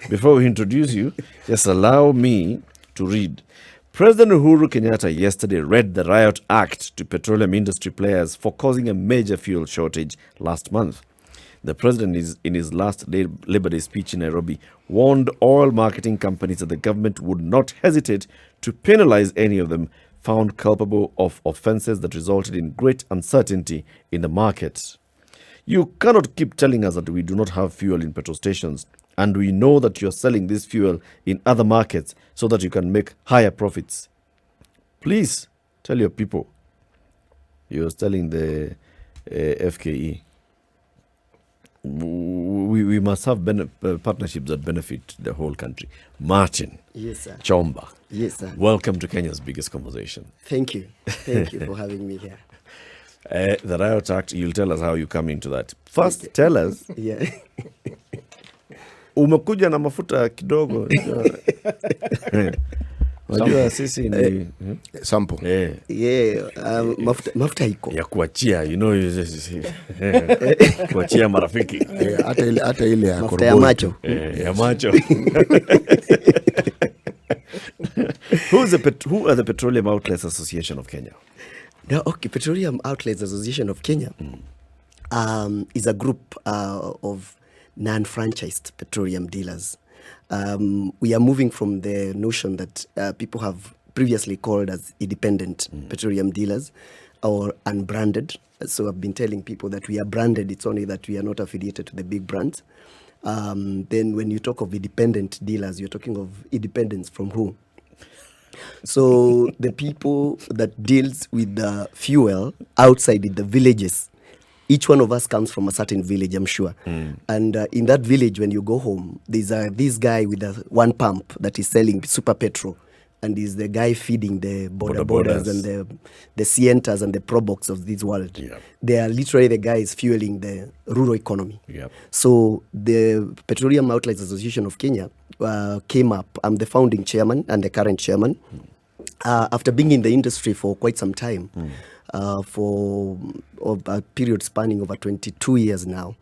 before we introduce you, just allow me to read. President Uhuru Kenyatta yesterday read the Riot Act to petroleum industry players for causing a major fuel shortage last month. The president, in his last Labor Day speech in Nairobi, warned oil marketing companies that the government would not hesitate to penalize any of them found culpable of offenses that resulted in great uncertainty in the market. You cannot keep telling us that we do not have fuel in petrol stations, and we know that you're selling this fuel in other markets so that you can make higher profits. Please tell your people you're selling the FKE. We must have partnerships that benefit the whole country. Martin. Yes, sir. Chomba. Yes, sir. Welcome to Kenya's biggest conversation. Thank you. Thank you for having me here. The Riot Act, you'll tell us how you come into that. First, tell us. Yeah. Umekuja na mafuta kidogo. Unajua sisi ni sample. Mafuta iko. Ya kuachia, you know, kuachia marafiki. Hata ile ya mafuta ya macho. Ya macho. Who are the Petroleum Outlets Association of Kenya? Okay, Petroleum Outlets Association of Kenya is a group of non-franchised petroleum dealers. We are moving from the notion that people have previously called as independent petroleum dealers or unbranded. So I've been telling people that we are branded. It's only that we are not affiliated to the big brands. Then when you talk of independent dealers, you're talking of independence from who? So the people that deals with the fuel outside in the villages, each one of us comes from a certain village, I'm sure. And in that village, when you go home, there's this guy with one pump that is selling super petrol. And is the guy feeding the borders and the Sientas and the Probox of this world. Yep. They are literally the guys fueling the rural economy. Yep. So the Petroleum Outlets Association of Kenya came up. I'm the founding chairman and the current chairman. After being in the industry for quite some time, for a period spanning over 22 years now,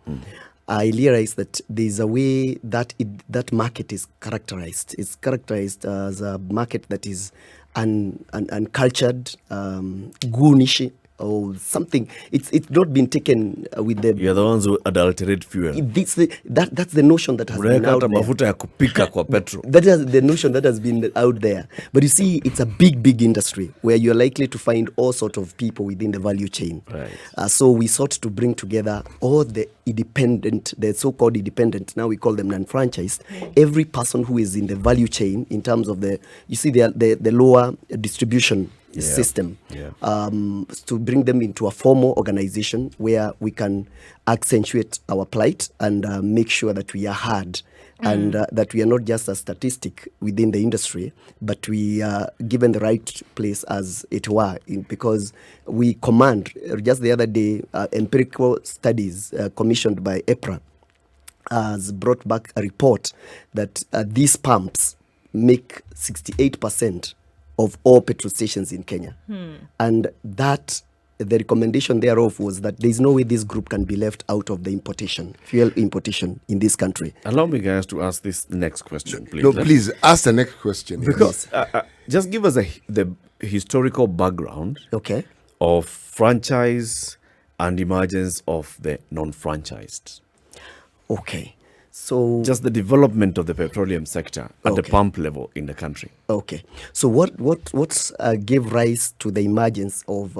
I realized that there's a way that that market is characterized. It's characterized as a market that is uncultured, goonish, or something. It's not been taken with the... You're the ones who adulterate fuel. That's the notion that has been out there. Mafuta ya kupika kwa petrol. That is the notion that has been out there. But you see, it's a big industry where you're likely to find all sorts of people within the value chain. Right. So we sought to bring together all the independent, the so-called independent, now we call them non-franchised, every person who is in the value chain in terms of the lower distribution system, to bring them into a formal organization where we can accentuate our plight and make sure that we are heard and that we are not just a statistic within the industry, but we are given the right place as it were, because we command. Just the other day, empirical studies commissioned by EPRA has brought back a report that these pumps make 68% of all petrol stations in Kenya. And that the recommendation thereof was that there is no way this group can be left out of the fuel importation in this country. Allow me, guys, to ask this next question, please. No, please ask the next question. Because just give us the historical background of franchise and emergence of the non-franchised. Okay. So just the development of the petroleum sector at the pump level in the country. Okay. So what gave rise to the emergence of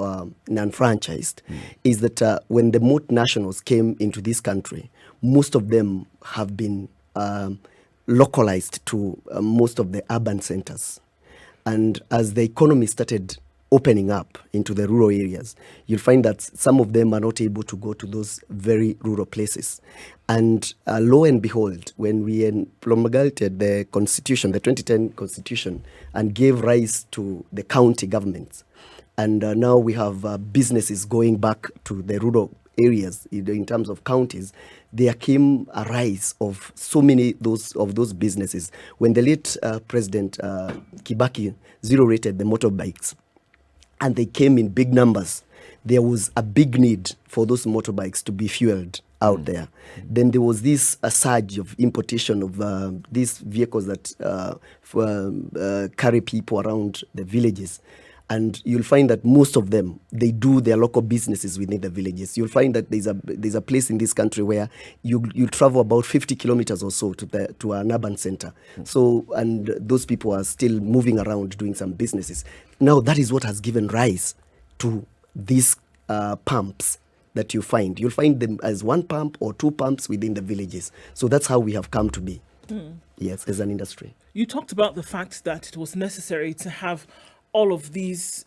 non-franchised is that when the multinationals came into this country, most of them have been localized to most of the urban centers. And as the economy started opening up into the rural areas, you'll find that some of them are not able to go to those very rural places. And lo and behold, when we promulgated the Constitution, the 2010 Constitution, and gave rise to the county governments, and now we have businesses going back to the rural areas in terms of counties, there came a rise of so many of those businesses. When the late President Kibaki zero-rated the motorbikes, and they came in big numbers, there was a big need for those motorbikes to be fueled out there. Then there was this surge of importation of these vehicles that carry people around the villages. And you'll find that most of them, they do their local businesses within the villages. You'll find that there's a place in this country where you travel about 50 kilometers or so to an urban center. So, and those people are still moving around doing some businesses. Now, that is what has given rise to these pumps that you find. You'll find them as one pump or two pumps within the villages. So that's how we have come to be, yes, as an industry. You talked about the fact that it was necessary to have all of these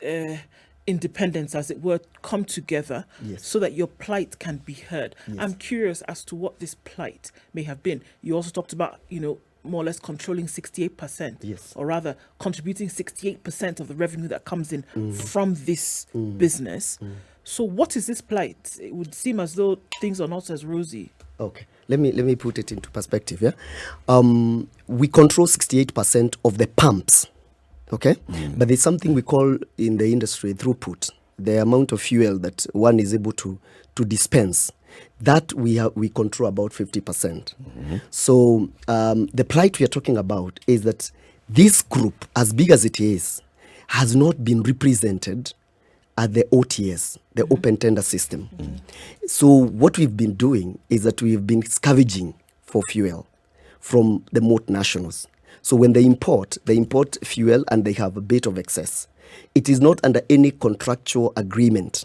independents, as it were, come together so that your plight can be heard. Yes. I'm curious as to what this plight may have been. You also talked about, more or less controlling 68%, or rather contributing 68% of the revenue that comes in from this business. So what is this plight? It would seem as though things are not as rosy. Okay, let me put it into perspective. Yeah, we control 68% of the pumps. Okay, but there's something we call in the industry throughput, the amount of fuel that one is able to dispense. That we control about 50%. So the plight we are talking about is that this group, as big as it is, has not been represented at the OTS, the Open Tender System. So what we've been doing is that we've been scavenging for fuel from the multinationals. So when they import fuel and they have a bit of excess. It is not under any contractual agreement.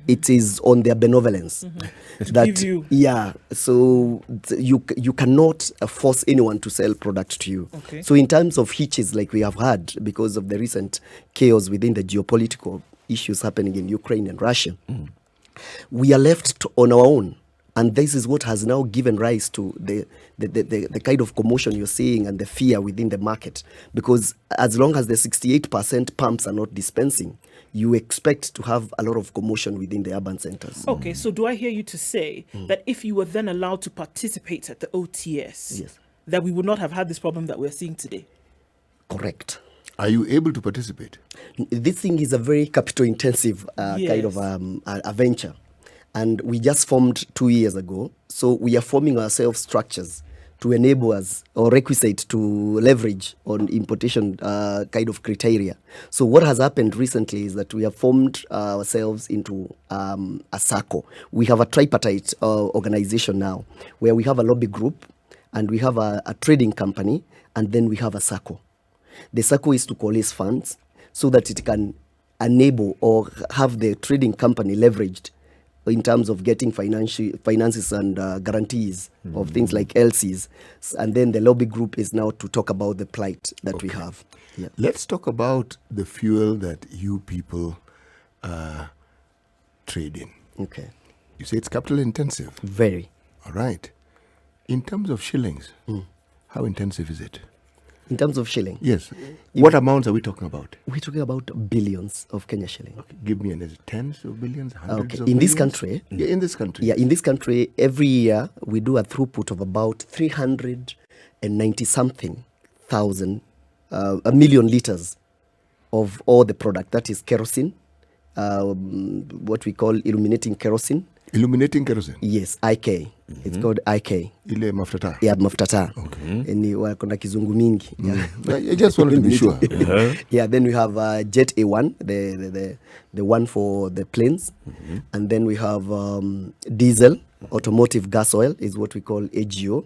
It is on their benevolence. That give you. Yeah, so you cannot force anyone to sell product to you. Okay. So in terms of hitches like we have had because of the recent chaos within the geopolitical issues happening in Ukraine and Russia, we are left on our own. And this is what has now given rise to the kind of commotion you're seeing and the fear within the market. Because as long as the 68% pumps are not dispensing, you expect to have a lot of commotion within the urban centers. Okay, so do I hear you to say that if you were then allowed to participate at the OTS, that we would not have had this problem that we're seeing today? Correct. Are you able to participate? This thing is a very capital-intensive kind of a venture. And we just formed 2 years ago. So we are forming ourselves structures to enable us or requisite to leverage on importation kind of criteria. So what has happened recently is that we have formed ourselves into a SACCO. We have a tripartite organization now where we have a lobby group and we have a trading company and then we have a SACCO. The SACCO is to coalesce funds so that it can enable or have the trading company leveraged in terms of getting finances and guarantees of things like LCs. And then the lobby group is now to talk about the plight that we have. Yeah. Let's talk about the fuel that you people trade in. Okay. You say it's capital intensive. Very. All right. In terms of shillings, how intensive is it? In terms of shilling? Yes. What amounts are we talking about? We're talking about billions of Kenya shilling. Okay. Give me is it tens of billions, hundreds of in billions? this country? Yeah, in this country. Yeah, in this country, every year we do a throughput of about 390-something thousand, a million liters of all the product. That is kerosene, what we call illuminating kerosene. Illuminating kerosene? Yes, IK. It's called IK. Ile mafuta. Yeah, mafuta. Okay. Ni wakona kizungu mingi. Yeah. I just wanted to be sure. Yeah, then we have Jet A1, the one for the planes. And then we have diesel, automotive gas oil is what we call AGO.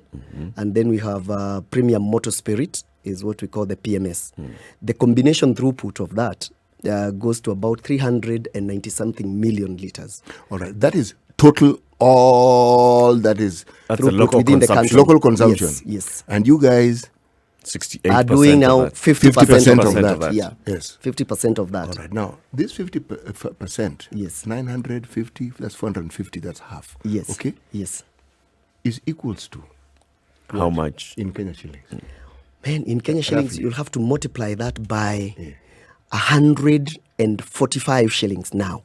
And then we have premium motor spirit is what we call the PMS. The combination throughput of that goes to about 390-something million liters. All right. That is total, all that is That's a local within the consumption. country. local consumption. Yes. And you guys 68% are doing now of that. 50% of that. that. Yeah. Yes. 50% of that. All right. Now, this 50%, Yes. 950, that's 450, that's half. Yes. Okay? Yes. Is equals to How much? in Kenya shillings? Man, in Kenya shillings, Roughly. you'll have to multiply that by 145 shillings now.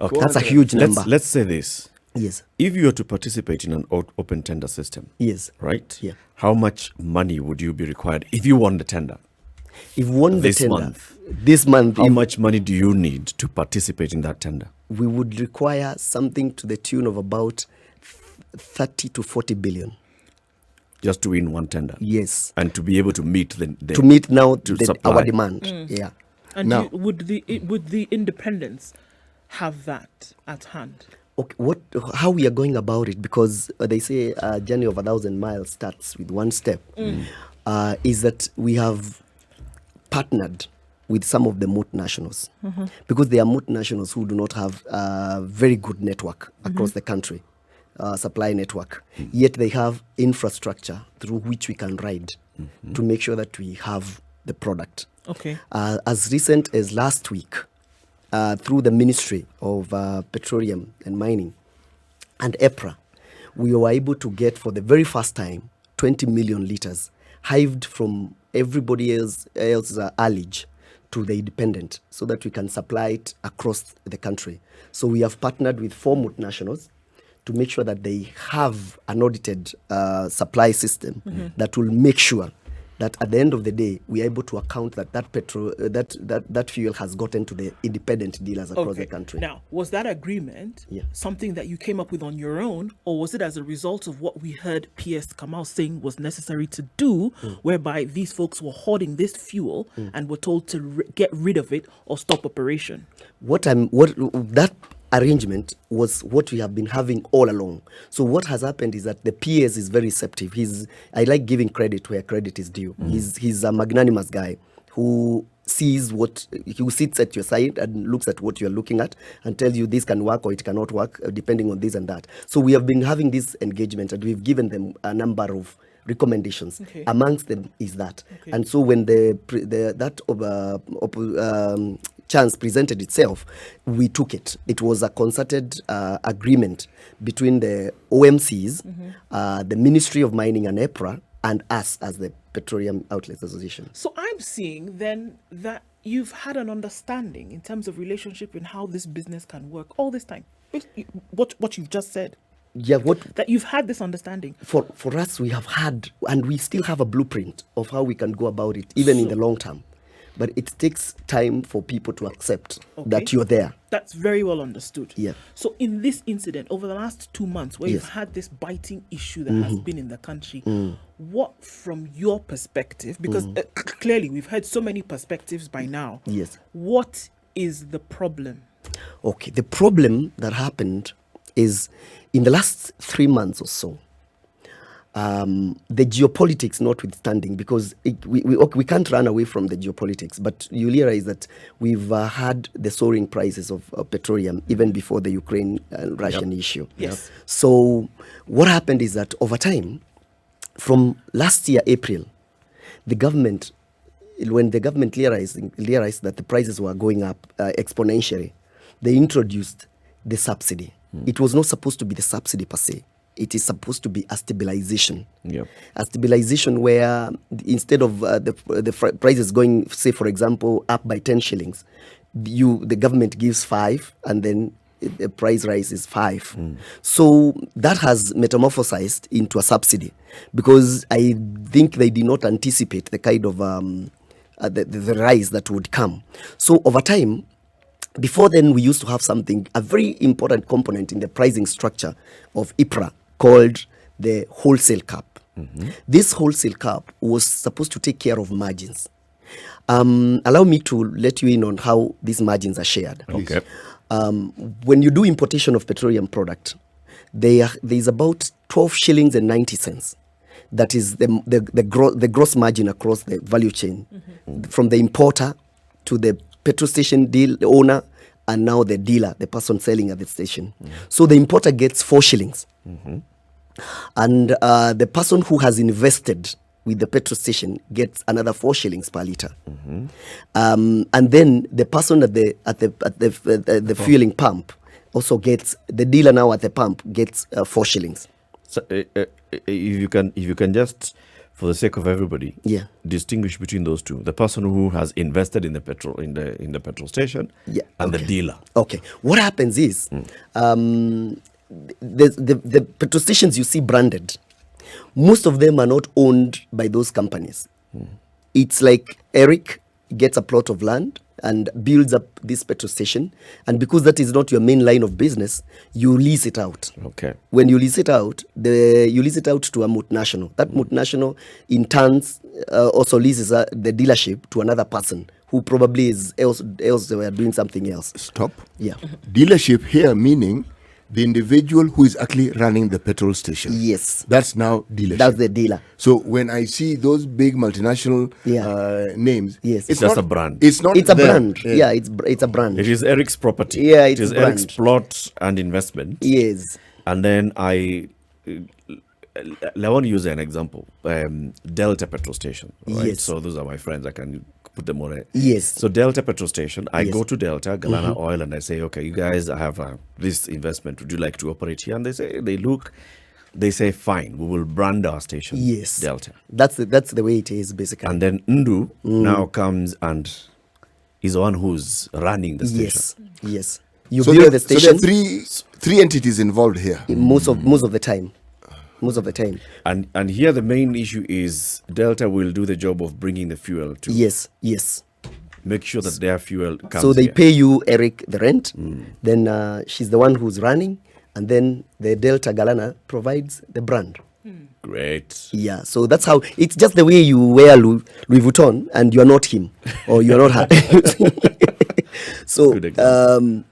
Okay. That's a huge number. Let's say this. Yes. If you were to participate in an open tender system, Yes. right? Yeah. How much money would you be required if you won the tender? If won This the tender month. this month, How if much money do you need to participate in that tender? we would require something to the tune of about 30 to 40 billion. Just to win one tender? Yes. And to be able to meet To meet now supply. our demand. Yeah. And Now- would the independents have that at hand? Okay, how we are going about it, because they say a journey of 1,000 miles starts with one step, is that we have partnered with some of the multinationals, because there are multinationals who do not have a very good network across the country, supply network, yet they have infrastructure through which we can ride to make sure that we have the product. Okay. As recent as last week, through the Ministry of Petroleum and Mining and EPRA, we were able to get for the very first time 20 million litres hived from everybody else's allege to the independent, so that we can supply it across the country. So we have partnered with 4 multinationals to make sure that they have an audited supply system that will make sure that at the end of the day, we are able to account that petrol, that fuel has gotten to the independent dealers across the country. Now, was that agreement something that you came up with on your own, or was it as a result of what we heard PS Kamal saying was necessary to do, whereby these folks were hoarding this fuel and were told to get rid of it or stop operation? That arrangement was what we have been having all along. So what has happened is that the PS is very receptive. I like giving credit where credit is due. He's a magnanimous guy who who sits at your side and looks at what you're looking at and tells you this can work or it cannot work, depending on this and that. So we have been having this engagement, and we've given them a number of recommendations. Okay. Amongst them is that. Okay. And so when chance presented itself, we took it. It was a concerted agreement between the OMCs, the Ministry of Mining and EPRA, and us as the Petroleum Outlets Association. So I'm seeing then that you've had an understanding in terms of relationship and how this business can work all this time. What you've just said. Yeah, That you've had this understanding. for us, we have had, and we still have a blueprint of how we can go about it, even in the long term. But it takes time for people to accept that you're there. That's very well understood. Yeah. So in this incident, over the last 2 months, where Yes. you've had this biting issue that has been in the country, what, from your perspective, because clearly we've heard so many perspectives by now. Yes. What is the problem? Okay, the problem that happened is in the last 3 months or so, the geopolitics notwithstanding, because we can't run away from the geopolitics, but you realize that we've had the soaring prices of petroleum even before the Ukraine and Russian issue. Yes. So what happened is that over time, from last year, April, when the government realized that the prices were going up exponentially, they introduced the subsidy. It was not supposed to be the subsidy per se. It is supposed to be a stabilization. Yep. A stabilization where instead of the prices going, say, for example, up by 10 shillings, the government gives 5, and then the price rise is 5. So that has metamorphosized into a subsidy, because I think they did not anticipate the kind of the rise that would come. So over time, before then, we used to have a very important component in the pricing structure of IPRA called the wholesale cap. This wholesale cap was supposed to take care of margins. Allow me to let you in on how these margins are shared. Okay. When you do importation of petroleum product, there is about 12 shillings and 90 cents. That is the gross margin across the value chain, from the importer to the petrol station owner, and now the dealer, the person selling at the station. So the importer gets 4 shillings. And the person who has invested with the petrol station gets another 4 shillings per liter. And then the person at the fueling pump also gets, the dealer now at the pump gets 4 shillings. So, if you can just, for the sake of everybody, distinguish between those two: the person who has invested in the petrol in the petrol station, and the dealer. Okay. What happens is, the petrol stations you see branded, most of them are not owned by those companies. it's like Eric gets a plot of land and builds up this petrol station, and because that is not your main line of business, you lease it out. Okay. When you lease it out, you lease it out to a multinational. That multinational, in turns, also leases the dealership to another person who probably is else they were doing something else. Stop. Yeah. Dealership here meaning the individual who is actually running the petrol station. Yes. That's now dealership. That's the dealer. So when I see those big multinational names, Yes. It's just a brand. It's not. It's a them. brand. Yeah, it's a brand. It is Eric's property. Yeah, it it's is a brand. Eric's plot and investment. Yes. And then I want to use an example. Delta petrol station. Right? Yes. So those are my friends. I can put them on it. Yes. So Delta petrol station. I Yes. go to Delta Galana Oil and I say, okay, you guys, I have this investment. Would you like to operate here? And they say, fine. We will brand our station. Yes. Delta. That's the way it is basically. And then Ndu now comes and is the one who's running the station. Yes. Yes. You So build there, the so station there are three entities involved here. most of the time. Most of the time. And here the main issue is Delta will do the job of bringing the fuel to Yes. Yes. make sure that their fuel comes So they here. pay you, Eric, the rent. Then she's the one who's running, and then the Delta Galana provides the brand. Great. Yeah, so that's how it's just the way you wear Louis Vuitton and you're not him or you're not her. So Good example.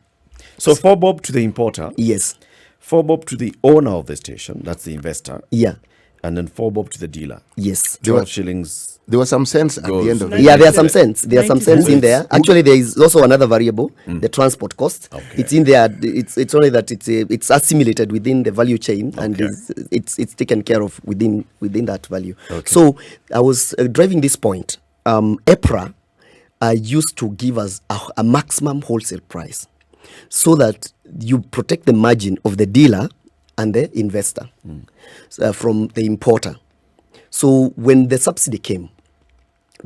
So for Bob to the importer, yes, for Bob to the owner of the station, that's the investor, yeah, and then for Bob to the dealer. yes. 12 shillings. There was some sense at Goes. the end of it. Yeah, there are some cents. There are some 90 cents in there. Actually, there is also another variable, the transport cost. Okay. It's in there. It's only that it's assimilated within the value chain, and Okay. it's taken care of within that value. Okay. So I was driving this point. EPRA used to give us a maximum wholesale price, so that you protect the margin of the dealer and the investor from the importer. So when the subsidy came,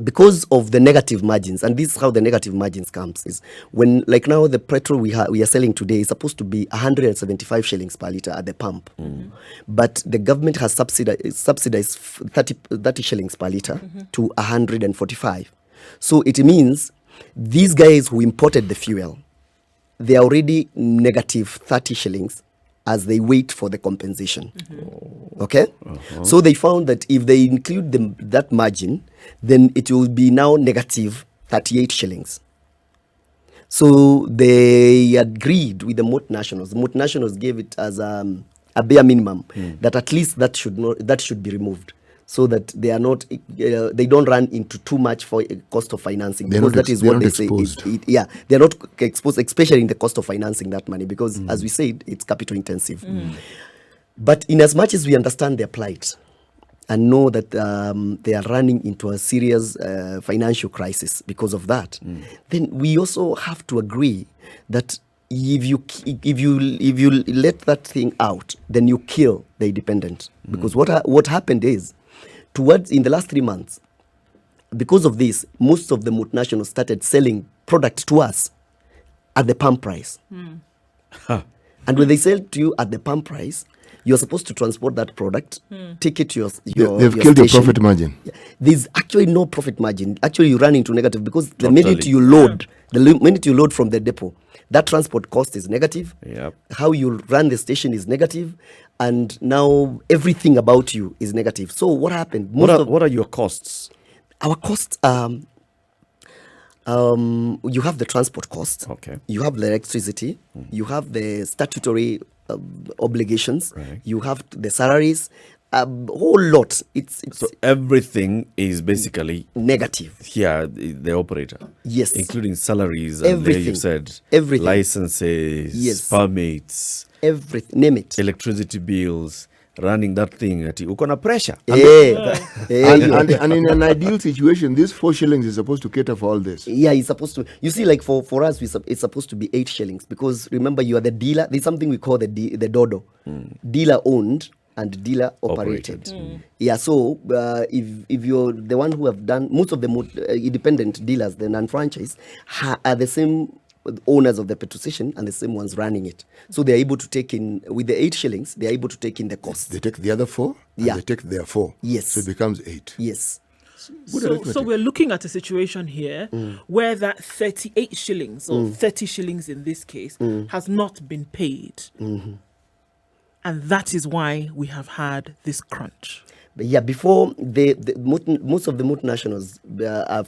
because of the negative margins, and this is how the negative margins comes, is when, like now, the petrol we are selling today is supposed to be 175 shillings per litre at the pump, but the government has subsidized 30 shillings per litre to 145. So it means these guys who imported the fuel, they are already negative 30 shillings as they wait for the compensation. Okay? So they found that if they include that margin, then it will be now negative 38 shillings. So they agreed with the multinationals. The multinationals gave it as a bare minimum, that at least that should be removed, so that they are not they don't run into too much for cost of financing, They're because not that is they're what not they exposed. say. Yeah, they're not exposed, especially in the cost of financing that money, because as we said, it's capital intensive. But in as much as we understand their plight and know that they are running into a serious financial crisis because of that, then we also have to agree that if you let that thing out, then you kill the independent. Because what happened is, in the last 3 months, because of this, most of the multinationals started selling product to us at the pump price. And when they sell to you at the pump price, you're supposed to transport that product, take it to your They've killed your station. profit margin. Yeah. There's actually no profit margin. Actually, you run into negative, because the Totally. minute you load, minute you load from the depot, that transport cost is negative. Yep. How you run the station is negative, and now everything about you is negative. So what happened? What are your costs? Our costs, you have the transport cost, Okay. you have the electricity, you have the statutory obligations, Right. you have the salaries, a whole lot. It's So everything is basically negative. here, the operator. Yes. Including salaries, and there you Everything. said Everything. licenses, Yes. permits, Everything, name it. electricity bills, running that thing at uko na pressure. And in an ideal situation, this 4 shillings is supposed to cater for all this. Yeah, it's supposed to. You see, like for us, it's supposed to be 8 shillings, because remember, you are the dealer. There's something we call the dodo, dealer owned and dealer operated. Yeah, so if you're the one who have done, most of the independent dealers, the non-franchise, are the same owners of the petrol station and the same ones running it. So they're able to take in, with the 8 shillings, they're able to take in the cost. They take the other 4, and Yeah. they take their 4. Yes. So it becomes 8. Yes. Good So arithmetic. we're looking at a situation here where that 38 shillings or 30 shillings in this case has not been paid. And that is why we have had this crunch. But yeah, before most of the multinationals, a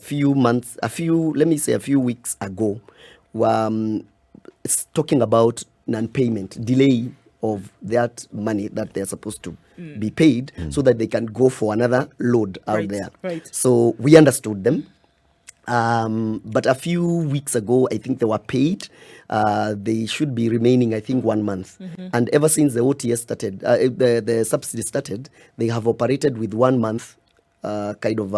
few weeks ago, were talking about non-payment, delay of that money that they're supposed to be paid so that they can go for another load out Right, there. right. So we understood them. But a few weeks ago, I think they were paid. They should be remaining, I think, 1 month. And ever since the OTS started, the subsidy started, they have operated with 1 month kind of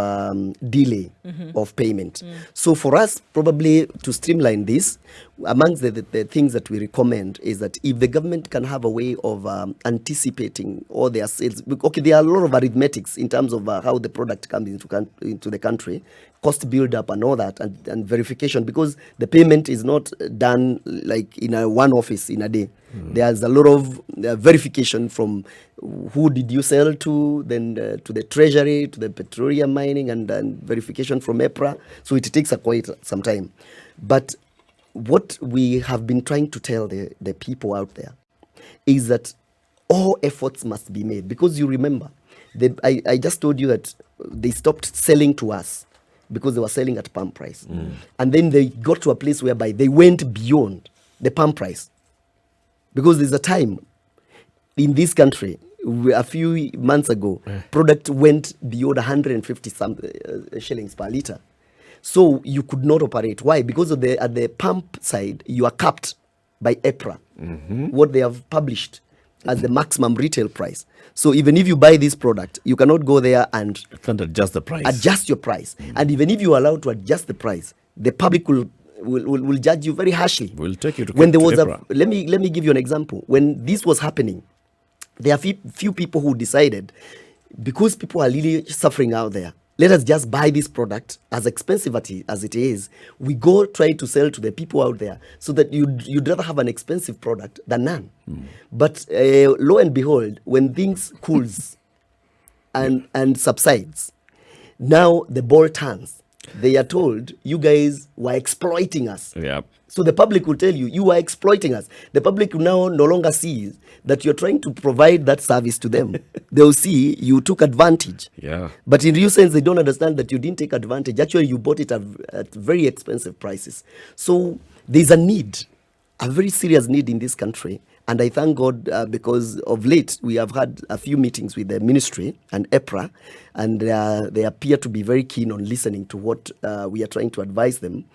delay of payment. So for us, probably to streamline this, amongst the things that we recommend is that if the government can have a way of anticipating all their sales, okay, there are a lot of arithmetics in terms of how the product comes into the country, cost build up and all that, and verification, because the payment is not done like in one office in a day. There's a lot of verification from who did you sell to, then to the treasury, to the petroleum mining, and verification from EPRA. So it takes quite some time. But what we have been trying to tell the people out there is that all efforts must be made, because you remember, I just told you that they stopped selling to us because they were selling at pump price. And then they got to a place whereby they went beyond the pump price. Because there's a time in this country, a few months ago, product went beyond 150 shillings per litre. So you could not operate. Why? Because at the pump side, you are capped by EPRA, what they have published as the maximum retail price. So even if you buy this product, you cannot go there and You can't adjust the price. adjust your price. And even if you are allowed to adjust the price, the public will judge you very harshly. We'll take you to When there was EPRA. let me give you an example. When this was happening, there are few people who decided, because people are really suffering out there, let us just buy this product, as expensive as it is. We go try to sell to the people out there, so that you'd rather have an expensive product than none. But lo and behold, when things cools and subsides, now the ball turns. They are told, you guys were exploiting us. Yeah. So the public will tell you, you are exploiting us. The public now no longer sees that you're trying to provide that service to them. They'll see you took advantage. Yeah. But in real sense, they don't understand that you didn't take advantage. Actually, you bought it at very expensive prices. So there's a need, a very serious need in this country. And I thank God because of late, we have had a few meetings with the ministry and EPRA, and they appear to be very keen on listening to what we are trying to advise them,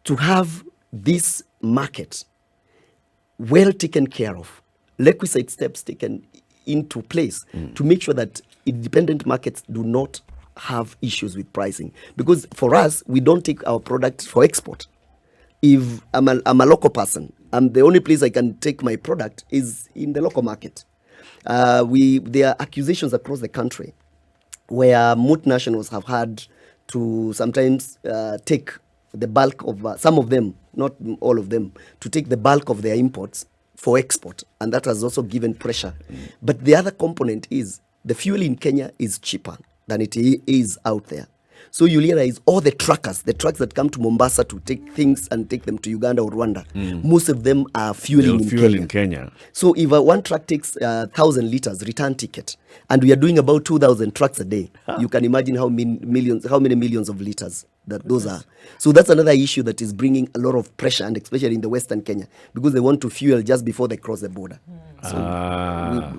to have this market well taken care of, requisite steps taken into place to make sure that independent markets do not have issues with pricing. Because for us, we don't take our products for export. If I'm a local person, the only place I can take my product is in the local market. There are accusations across the country where multinationals have had to sometimes take the bulk of, some of them, not all of them, to take the bulk of their imports for export. And that has also given pressure. But the other component is the fuel in Kenya is cheaper than it is out there. So you realize all the trucks that come to Mombasa to take things and take them to Uganda or Rwanda, most of them are fueling in Kenya. So if one truck takes 1,000 liters return ticket, and we are doing about 2,000 trucks a day, you can imagine how many millions of liters that those are. So that's another issue that is bringing a lot of pressure, and especially in the Western Kenya, because they want to fuel just before they cross the border. So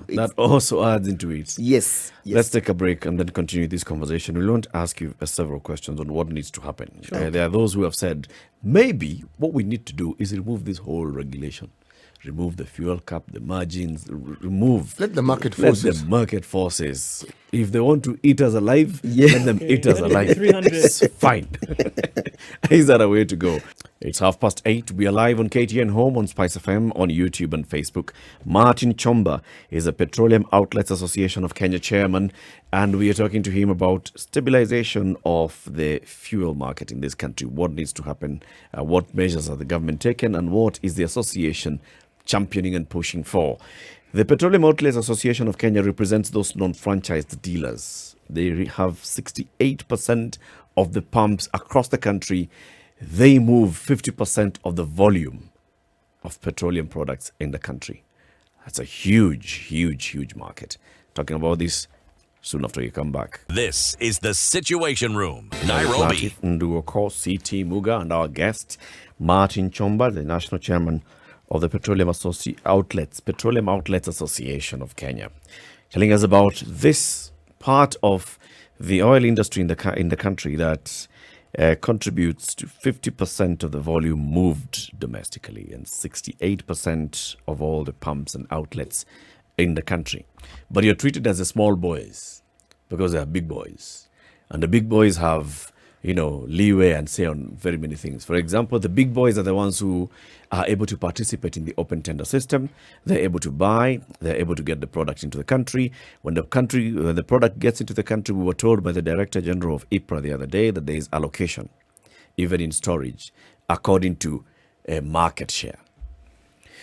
that also adds into it. Yes. Let's take a break and then continue this conversation. We want to ask you several questions on what needs to happen. There are those who have said, maybe what we need to do is remove this whole regulation. Remove the fuel cap, the margins, Let the market forces. Let the market forces. If they want to eat us alive, Yeah. let them eat us alive. 300. It's fine. Is that a way to go? It's 8:30. We are live on KTN Home, on SpiceFM, on YouTube and Facebook. Martin Chomba is a Petroleum Outlets Association of Kenya chairman, and we are talking to him about stabilization of the fuel market in this country. What needs to happen? What measures are the government taking, and what is the association championing and pushing for. The Petroleum Outlets Association of Kenya represents those non-franchised dealers. They have 68% of the pumps across the country. They move 50% of the volume of petroleum products in the country. That's a huge market. Talking about this soon after you come back. This is the Situation Room, Nairobi. Nduoko, CT Muga, and our guest, Martin Chomba, the national chairman of the Petroleum Outlets Association of Kenya, telling us about this part of the oil industry in the country that contributes to 50% of the volume moved domestically and 68% of all the pumps and outlets in the country. But you're treated as the small boys because they are big boys. And the big boys have, leeway and say on very many things. For example, the big boys are the ones who are able to participate in the open tender system. They're able to buy. They're able to get the product into the country. When the product gets into the country, we were told by the Director General of IPRA the other day that there is allocation, even in storage, according to a market share.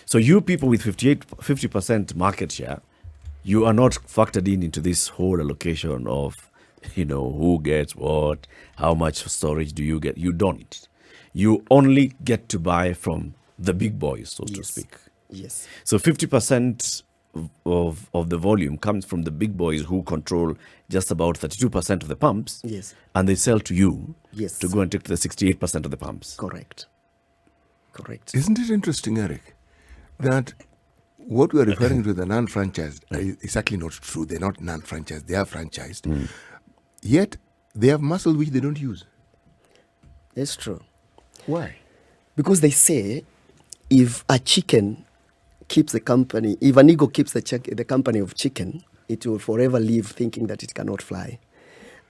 So you people with 50% market share, you are not factored into this whole allocation of who gets what, how much storage do you get. You don't. You only get to buy from the big boys, so to speak. Yes. So 50% of the volume comes from the big boys who control just about 32% of the pumps. Yes. And they sell to you Yes. to go and take the 68% of the pumps. Correct. Isn't it interesting, Eric, that what we are referring to the non-franchised is actually not true. They're not non-franchised. They are franchised. Yet, they have muscle which they don't use. That's true. Why? Because they say if a chicken keeps the company, if an eagle keeps the company of chicken, it will forever live thinking that it cannot fly.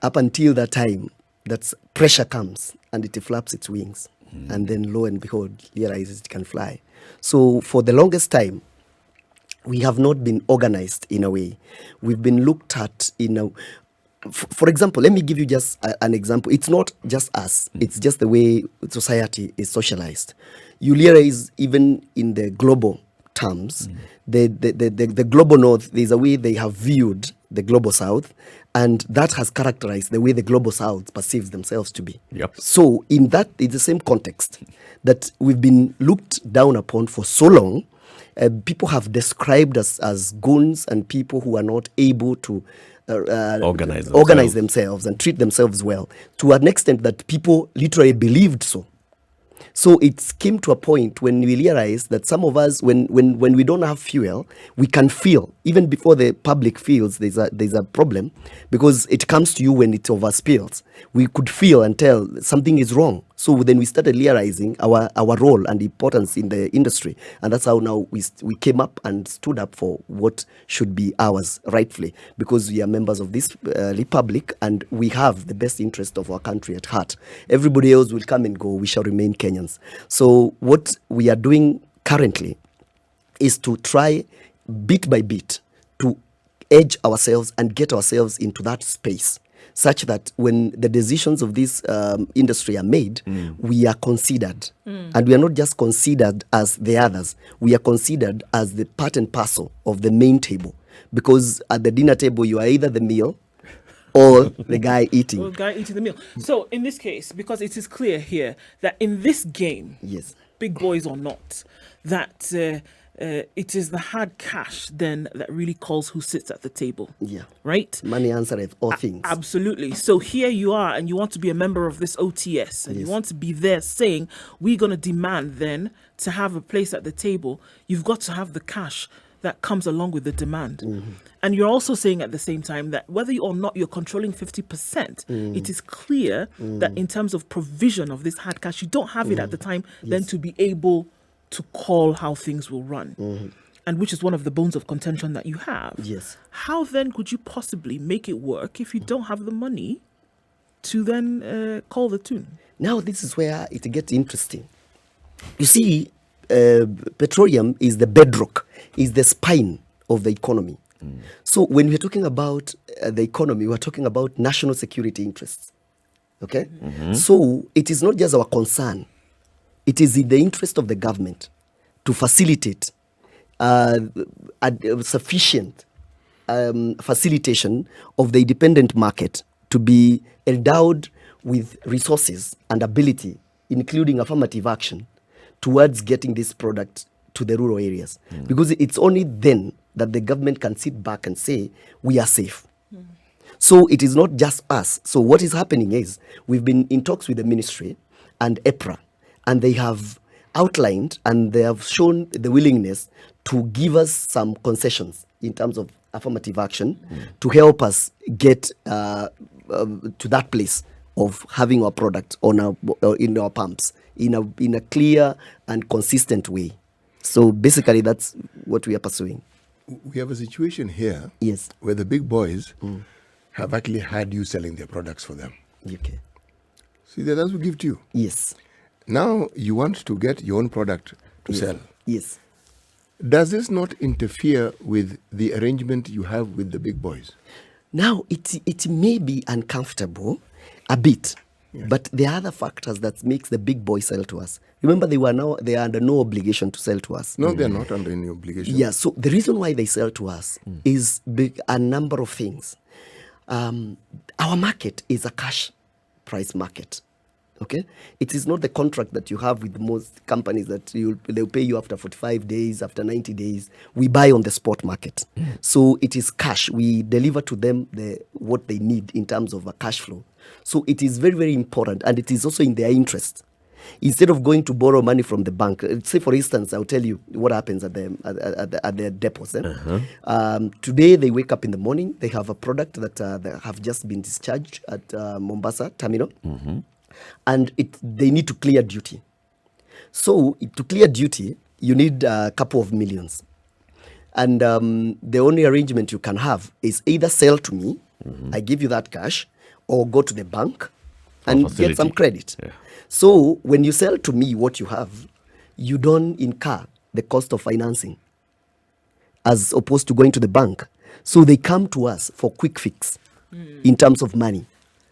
Up until that time, that pressure comes and it flaps its wings. And then lo and behold, realizes it can fly. So for the longest time, we have not been organized in a way. We've been looked at in a... For example, let me give you just an example. It's not just us. It's just the way society is socialized. You realize even in the global terms, the global north, there's a way they have viewed the global south, and that has characterized the way the global south perceives themselves to be. Yep. So in the same context that we've been looked down upon for so long, people have described us as goons and people who are not able to organize themselves and treat themselves well, to an extent that people literally believed so. So it came to a point when we realized that some of us, when we don't have fuel, we can feel, even before the public feels there's a problem, because it comes to you when it overspills. We could feel and tell something is wrong. So then we started realizing our role and importance in the industry. And that's how now we came up and stood up for what should be ours rightfully, because we are members of this republic and we have the best interest of our country at heart. Everybody else will come and go. We shall remain Kenyans. So what we are doing currently is to try bit by bit to edge ourselves and get ourselves into that space, such that when the decisions of this industry are made, we are considered. And we are not just considered as the others. We are considered as the part and parcel of the main table. Because at the dinner table, you are either the meal or the guy eating. Or the guy eating the meal. So in this case, because it is clear here that in this game, Yes. big boys or not, that it is the hard cash then that really calls who sits at the table. Yeah. Right? Money answereth all things. Absolutely. So here you are and you want to be a member of this OTS and you want to be there saying, we're going to demand then to have a place at the table. You've got to have the cash that comes along with the demand. And you're also saying at the same time that whether or not you're controlling 50%, it is clear that in terms of provision of this hard cash, you don't have it at the time then to be able to call how things will run. And which is one of the bones of contention that you have. Yes. How then could you possibly make it work if you don't have the money to then call the tune? Now this is where it gets interesting. You see, petroleum is the bedrock, is the spine of the economy. So when we're talking about the economy, we're talking about national security interests. Okay? So it is not just our concern. It is in the interest of the government to facilitate sufficient facilitation of the independent market to be endowed with resources and ability, including affirmative action, towards getting this product to the rural areas. Because it's only then that the government can sit back and say, we are safe. So it is not just us. So what is happening is we've been in talks with the ministry and EPRA, and they have outlined and they have shown the willingness to give us some concessions in terms of affirmative action to help us get to that place of having our product on in our pumps in a clear and consistent way. So basically, that's what we are pursuing. We have a situation here, yes, where the big boys have actually had you selling their products for them. Okay. See, that's what we give to you. Yes. Now you want to get your own product to sell. Yes. Does this not interfere with the arrangement you have with the big boys? Now, it may be uncomfortable a bit, but there are other factors that makes the big boys sell to us. Remember, they are under no obligation to sell to us. No, they're not under any obligation. Yeah, so the reason why they sell to us is a number of things. Our market is a cash price market. Okay, it is not the contract that you have with most companies that they'll pay you after 45 days, after 90 days. We buy on the spot market. So it is cash. We deliver to them what they need in terms of a cash flow. So it is very, very important, and it is also in their interest. Instead of going to borrow money from the bank, say for instance, I'll tell you what happens at their depots. Today they wake up in the morning, they have a product that they have just been discharged at Mombasa terminal. And they need to clear duty. So to clear duty, you need a couple of millions. And the only arrangement you can have is either sell to me, I give you that cash, or go to the bank and get some credit. Yeah. So when you sell to me what you have, you don't incur the cost of financing as opposed to going to the bank. So they come to us for quick fix in terms of money.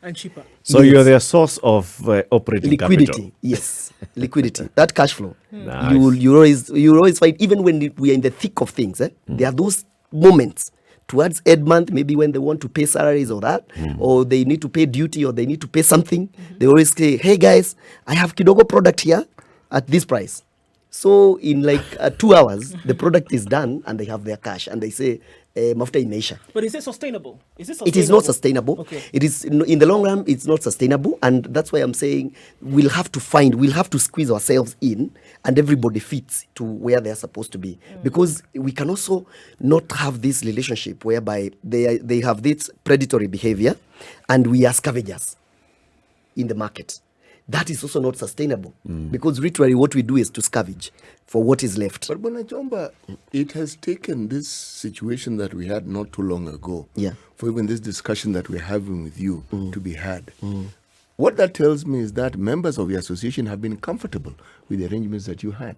And cheaper. So you're their source of operating liquidity. Capital. Yes, liquidity. That cash flow. Nice. You always find, even when we are in the thick of things, there are those moments towards end month, maybe when they want to pay salaries or that, or they need to pay duty, or they need to pay something. They always say, hey guys, I have Kidogo product here at this price. So in like 2 hours, the product is done and they have their cash and they say, mafuta imeisha. But is it sustainable? It is not sustainable. Okay. It is in the long run, it's not sustainable. And that's why I'm saying we'll have to squeeze ourselves in and everybody fits to where they're supposed to be. Because we can also not have this relationship whereby they have this predatory behavior and we are scavengers in the market. That is also not sustainable because literally what we do is to scavenge for what is left. But Bwana Chomba, it has taken this situation that we had not too long ago for even this discussion that we're having with you to be had. What that tells me is that members of your association have been comfortable with the arrangements that you had.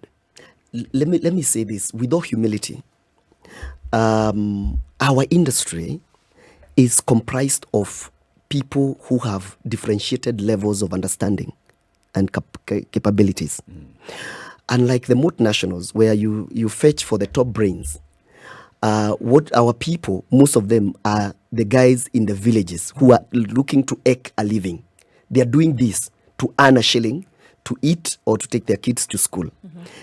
Let me say this with all humility. Our industry is comprised of people who have differentiated levels of understanding and capabilities. Unlike the multinationals, where you fetch for the top brains, what our people, most of them are the guys in the villages who are looking to eke a living. They are doing this to earn a shilling, to eat, or to take their kids to school.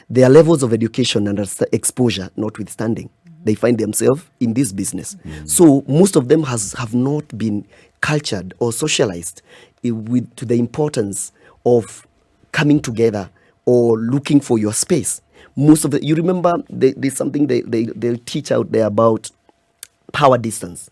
Their levels of education and exposure notwithstanding, they find themselves in this business. So most of them have not been cultured or socialized to the importance of coming together or looking for your space. You remember there's something they'll teach out there about power distance.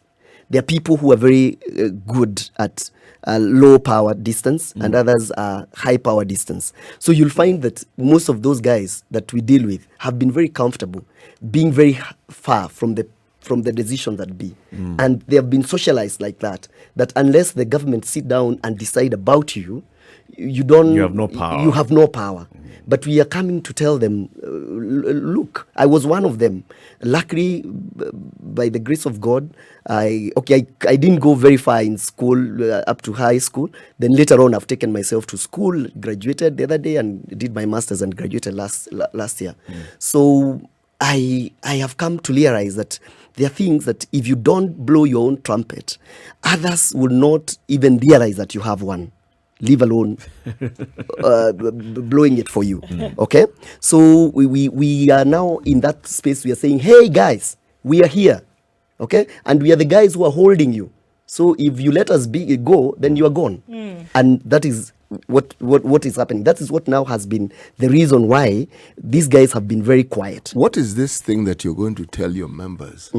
There are people who are very good at low power distance and others are high power distance. So you'll find that most of those guys that we deal with have been very comfortable being very far from the decisions that be. And they have been socialized like that unless the government sit down and decide about you, you have no power. You have no power. But we are coming to tell them, look, I was one of them. Luckily, by the grace of God, I didn't go very far in school, up to high school. Then later on, I've taken myself to school, graduated the other day and did my master's and graduated last year. So I have come to realize that there are things that if you don't blow your own trumpet, others will not even realize that you have one, leave alone blowing it for you. Okay? So we are now in that space. We are saying, hey guys, we are here. Okay? And we are the guys who are holding you. So if you let us go, then you are gone. And that is what is happening. That is what now has been the reason why these guys have been very quiet. What is this thing that you're going to tell your members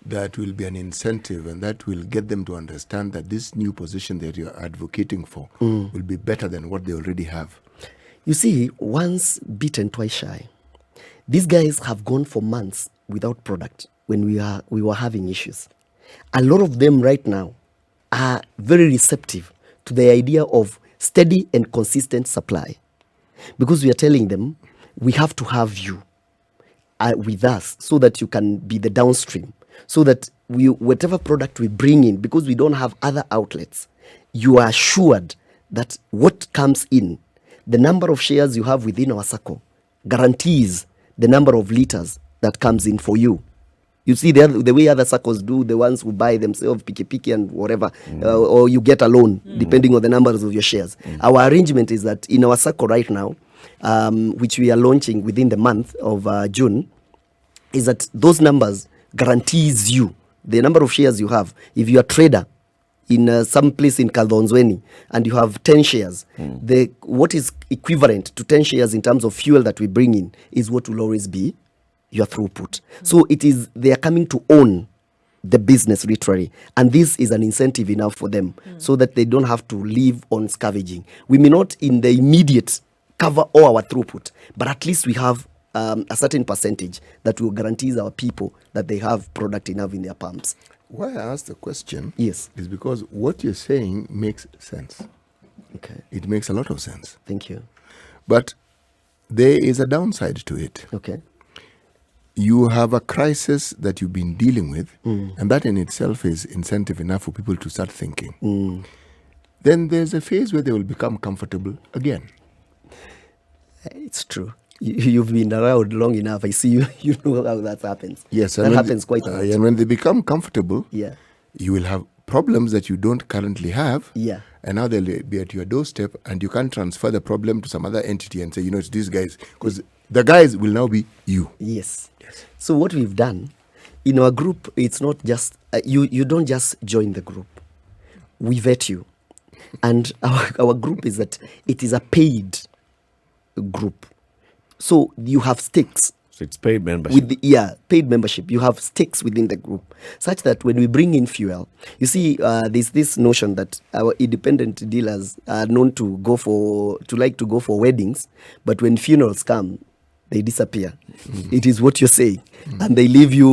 that will be an incentive and that will get them to understand that this new position that you're advocating for will be better than what they already have? You see, once bitten, twice shy. These guys have gone for months without product when we were having issues. A lot of them right now are very receptive to the idea of steady and consistent supply, because we are telling them we have to have you with us so that you can be the downstream, so that whatever product we bring in, because we don't have other outlets, you are assured that what comes in, the number of shares you have within our circle guarantees the number of liters that comes in for you. You see the way other circles do, the ones who buy themselves, piki and whatever, or you get a loan, depending on the numbers of your shares. Our arrangement is that in our circle right now, which we are launching within the month of June, is that those numbers guarantees you the number of shares you have. If you are a trader in some place in Kaldonzweni and you have 10 shares, what is equivalent to 10 shares in terms of fuel that we bring in is what will always be your throughput. So they are coming to own the business literally, and this is an incentive enough for them so that they don't have to live on scavenging. We may not in the immediate cover all our throughput, but at least we have a certain percentage that will guarantee our people that they have product enough in their pumps. Why I asked the question is because what you're saying makes sense. Okay. It makes a lot of sense. Thank you. But there is a downside to it. Okay. You have a crisis that you've been dealing with, and that in itself is incentive enough for people to start thinking. Then there's a phase where they will become comfortable again. It's true. You've been around long enough. I see you. You know how that happens. Yes, that happens quite a lot. And when they become comfortable, you will have problems that you don't currently have. Yeah. And now they'll be at your doorstep, and you can't transfer the problem to some other entity and say, it's these guys, because the guys will now be you. Yes. So what we've done in our group, it's not just you don't just join the group. We vet you, and our group is that it is a paid group. So you have stakes. So it's paid membership. Paid membership. You have stakes within the group, such that when we bring in fuel, you see, there's this notion that our independent dealers are known to like to go for weddings, but when funerals come, they disappear. It is what you're saying, and they leave you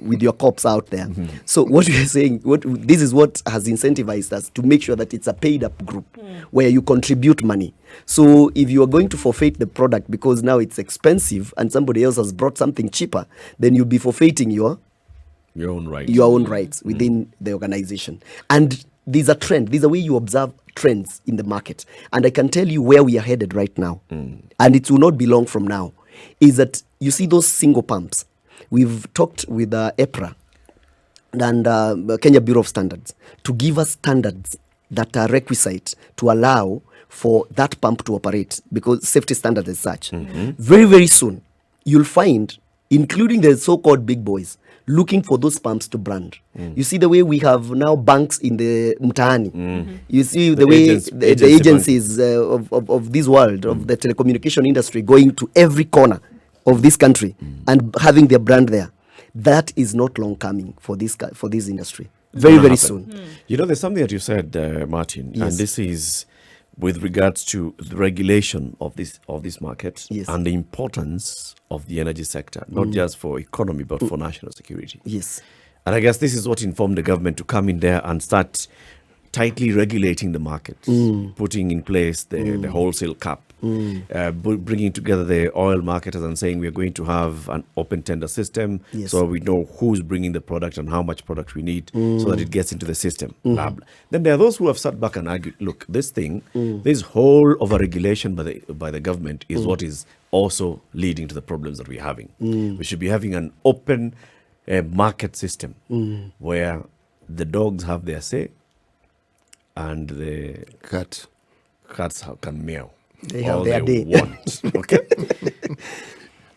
with your corpse out there. So what we are saying, this is what has incentivized us to make sure that it's a paid up group where you contribute money. So if you are going to forfeit the product because now it's expensive and somebody else has brought something cheaper, then you'll be forfeiting your own rights. Your own rights within the organization. And there's a trend. There's a way you observe trends in the market. And I can tell you where we are headed right now. And it will not be long from now. Is that you see those single pumps. We've talked with EPRA and Kenya Bureau of Standards to give us standards that are requisite to allow for that pump to operate, because safety standards as such. Very, very soon, you'll find, including the so-called big boys, looking for those pumps to brand. You see the way we have now banks in the mtaani. You see the way the agencies of this world, of the telecommunication industry, going to every corner of this country and having their brand there. That is not long coming for this industry. Very, very soon. There's something that you said, Martin, and this is with regards to the regulation of this market and the importance of the energy sector, not just for economy, but for national security. Yes. And I guess this is what informed the government to come in there and start tightly regulating the market, putting in place the wholesale cap bringing together the oil marketers and saying we are going to have an open tender system, so we know who's bringing the product and how much product we need, so that it gets into the system. Blah, blah. Then there are those who have sat back and argued, look, this thing, this whole overregulation by the government is what is also leading to the problems that we're having. We should be having an open market system where the dogs have their say and the cats can meow. They have their day. Want. Okay?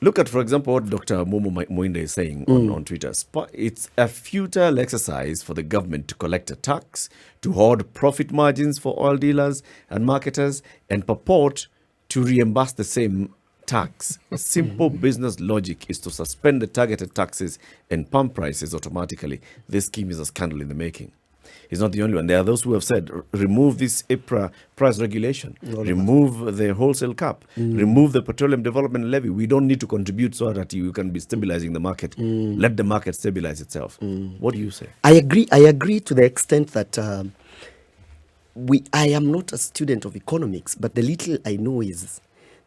Look at, for example, what Dr. Momo Moinde is saying on Twitter. It's a futile exercise for the government to collect a tax, to hoard profit margins for oil dealers and marketers, and purport to reimburse the same tax. Simple business logic is to suspend the targeted taxes and pump prices automatically. This scheme is a scandal in the making. He's not the only one. There are those who have said, remove this IPRA price regulation, remove the wholesale cap, remove the petroleum development levy. We don't need to contribute so that you can be stabilizing the market. Let the market stabilize itself. What do you say? I agree to the extent that I am not a student of economics, but the little I know is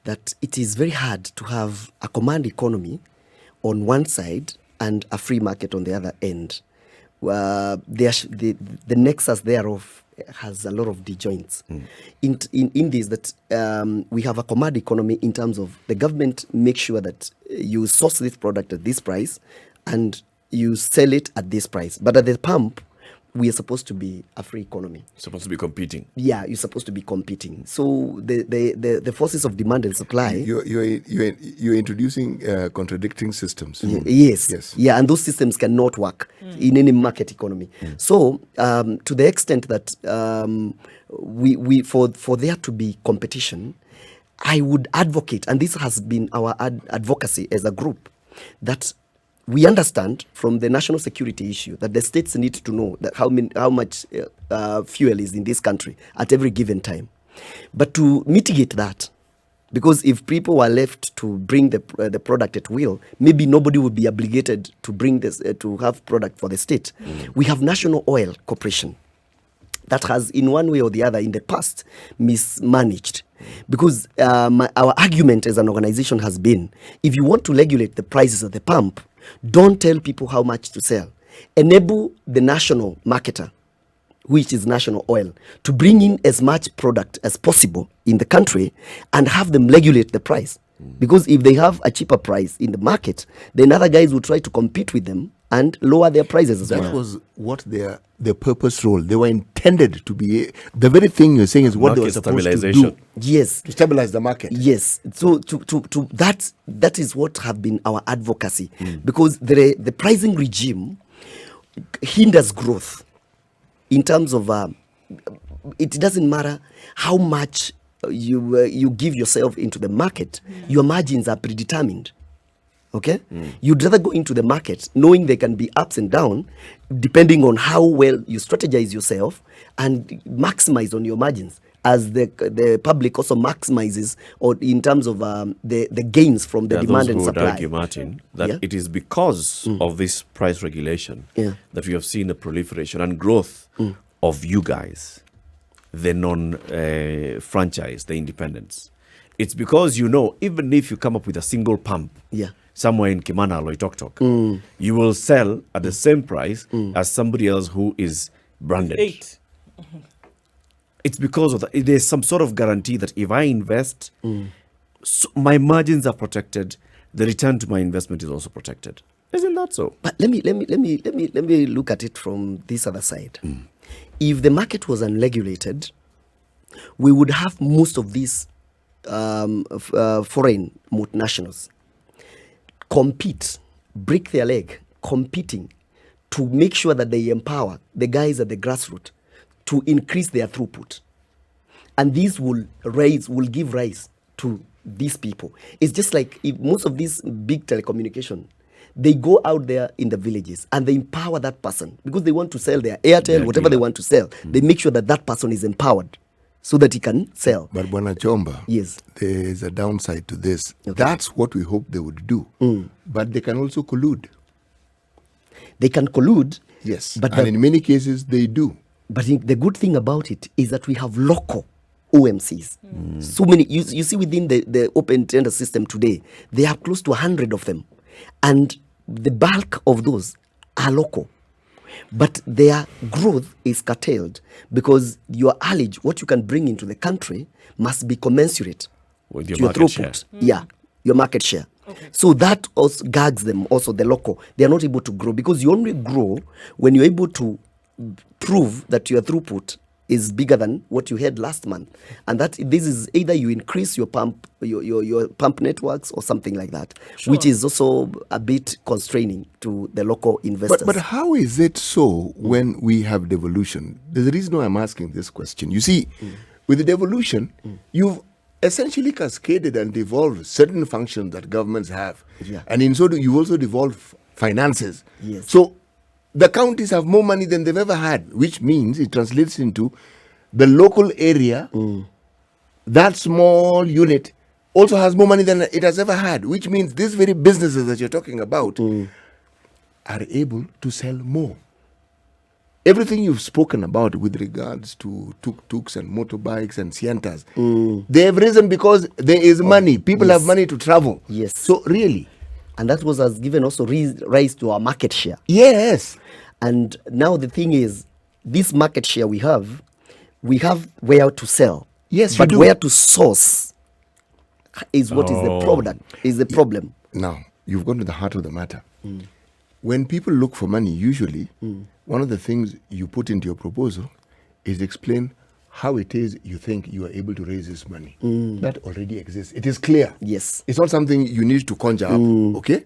that it is very hard to have a command economy on one side and a free market on the other end. The nexus thereof has a lot of disjoints. In this, that we have a command economy in terms of the government makes sure that you source this product at this price and you sell it at this price. But at the pump, we are supposed to be a free economy. Supposed to be competing. Yeah, you're supposed to be competing. So the forces of demand and supply. You're introducing contradicting systems. Yes. Yeah, and those systems cannot work in any market economy. So to the extent that we for there to be competition, I would advocate, and this has been our advocacy as a group, that we understand from the national security issue that the states need to know that how much fuel is in this country at every given time. But to mitigate that, because if people were left to bring the product at will, maybe nobody would be obligated to bring this to have product for the state. We have National Oil Corporation that has, in one way or the other, in the past, mismanaged. Because our argument as an organization has been, if you want to regulate the prices at the pump, don't tell people how much to sell. Enable the national marketer, which is National Oil, to bring in as much product as possible in the country and have them regulate the price. Because if they have a cheaper price in the market, then other guys will try to compete with them and lower their prices as well. That was what their purpose role. They were intended to be. The very thing you're saying is what they were supposed to do. Yes. To stabilize the market. Yes. So to that is what have been our advocacy. Because the pricing regime hinders growth in terms of it doesn't matter how much you give yourself into the market, your margins are predetermined. Okay? You'd rather go into the market knowing there can be ups and downs depending on how well you strategize yourself and maximize on your margins, as the public also maximizes or in terms of the gains from the demand and supply. Would argue, Martin, that it is because of this price regulation that we have seen a proliferation and growth of you guys, the non-franchise, the independents. It's because, even if you come up with a single pump somewhere in Kimana or Loitoktok, you will sell at the same price as somebody else who is branded. It's because of that. There's some sort of guarantee that if I invest, so my margins are protected, the return to my investment is also protected. Isn't that so? But let me look at it from this other side. If the market was unregulated, we would have most of these foreign multinationals compete, break their leg, competing to make sure that they empower the guys at the grassroots to increase their throughput. And these will give rise to these people. It's just like if most of these big telecommunication, they go out there in the villages and they empower that person because they want to sell their Airtel, whatever they want to sell. They make sure that person is empowered so that he can sell. But Bwana Chomba, yes, there is a downside to this. Okay. That's what we hope they would do. But they can also collude. They can collude. Yes, but in many cases they do. But the good thing about it is that we have local OMCs. So many, you see within the open tender system today, there are close to 100 of them. And the bulk of those are local. But their growth is curtailed because your allege, what you can bring into the country, must be commensurate with your to your market throughput. share. Yeah, your market share. Okay. So that also gags them, also the local. They are not able to grow because you only grow when you're able to prove that your throughput is bigger than what you had last month, and that this is either you increase your pump networks or something like that, which is also a bit constraining to the local investors. But how is it so when we have devolution? There's a reason why I'm asking this question. You see, with the devolution, you've essentially cascaded and devolved certain functions that governments have, and in so you also devolved finances. Yes. So the counties have more money than they've ever had, which means it translates into the local area, that small unit also has more money than it has ever had, which means these very businesses that you're talking about are able to sell more. Everything you've spoken about with regards to tuk-tuks and motorbikes and Sientas, they have risen because there is money. People have money to travel. Yes. So really. And that has given also rise to our market share. Yes. And now the thing is, this market share we have where to sell. Yes, you but do. where to source is what is the product, is the problem. Now, you've gone to the heart of the matter. When people look for money, usually, one of the things you put into your proposal is explain how it is you think you are able to raise this money. That already exists. It is clear. Yes. It's not something you need to conjure up, okay?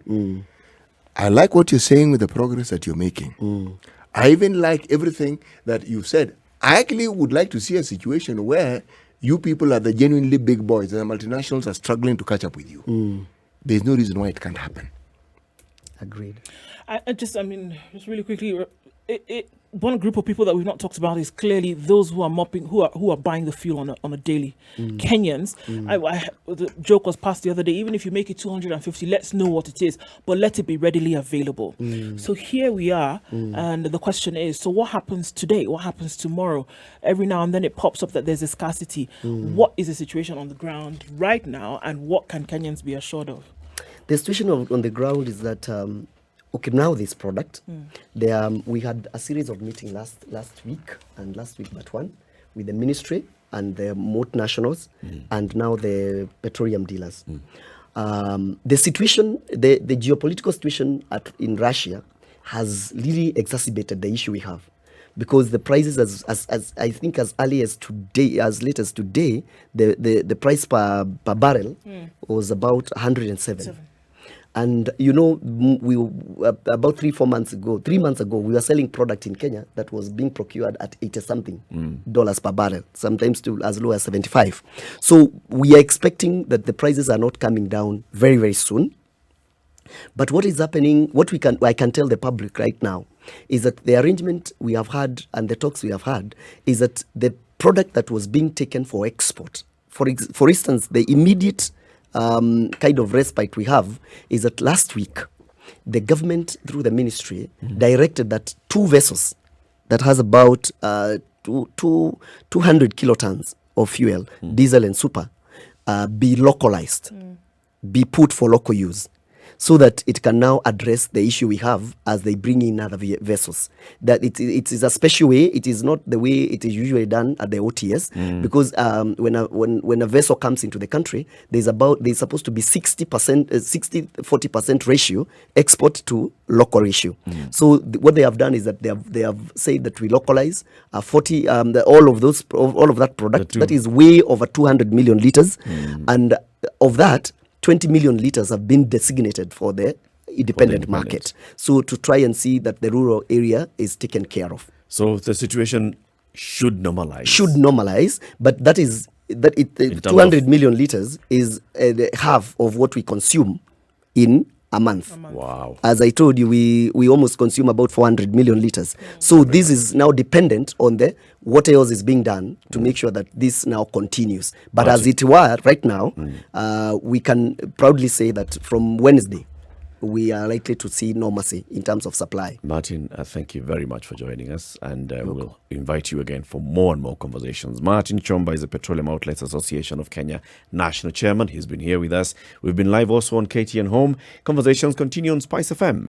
I like what you're saying with the progress that you're making. I even like everything that you've said. I actually would like to see a situation where you people are the genuinely big boys and the multinationals are struggling to catch up with you. There's no reason why it can't happen. Agreed. Just really quickly, one group of people that we've not talked about is clearly those who are mopping, who are buying the fuel on a daily. Kenyans. The joke was passed the other day. Even if you make it 250, let's know what it is, but let it be readily available. So here we are, and the question is: so what happens today? What happens tomorrow? Every now and then it pops up that there's a scarcity. What is the situation on the ground right now, and what can Kenyans be assured of? The situation on the ground is that now this product, we had a series of meetings last week but one with the ministry and the multinationals and now the petroleum dealers. The situation, the geopolitical situation in Russia has really exacerbated the issue we have, because the prices, as I think as early as today, as late as today, the price per barrel was about 107. And we about 3 months ago, we were selling product in Kenya that was being procured at $80-something dollars per barrel, sometimes to as low as 75. So we are expecting that the prices are not coming down very, very soon. But what is happening, I can tell the public right now, is that the arrangement we have had and the talks we have had is that the product that was being taken for export, for instance, the immediate kind of respite we have is that last week the government through the ministry directed that 2 vessels that has about 200 kilotons of fuel, diesel and super, be localized, be put for local use, so that it can now address the issue we have as they bring in other vessels. That it is a special way. It is not the way it is usually done at the OTS, because when a vessel comes into the country, there's supposed to be 60-40% ratio export to local ratio. So what they have done is that they have said that we localize 40 all of that product that is way over 200 million liters, and of that 20 million liters have been designated for the independent market. So to try and see that the rural area is taken care of. So the situation should normalize. But 200 million liters is half of what we consume in a month. Wow. As I told you, we almost consume about 400 million liters. So this is now dependent on what else is being done to make sure that this now continues. But as it were, right now, we can proudly say that from Wednesday, we are likely to see normalcy in terms of supply. Martin, thank you very much for joining us, and we'll invite you again for more and more conversations. Martin Chomba is the Petroleum Outlets Association of Kenya National Chairman. He's been here with us. We've been live also on KTN Home. Conversations continue on SpiceFM.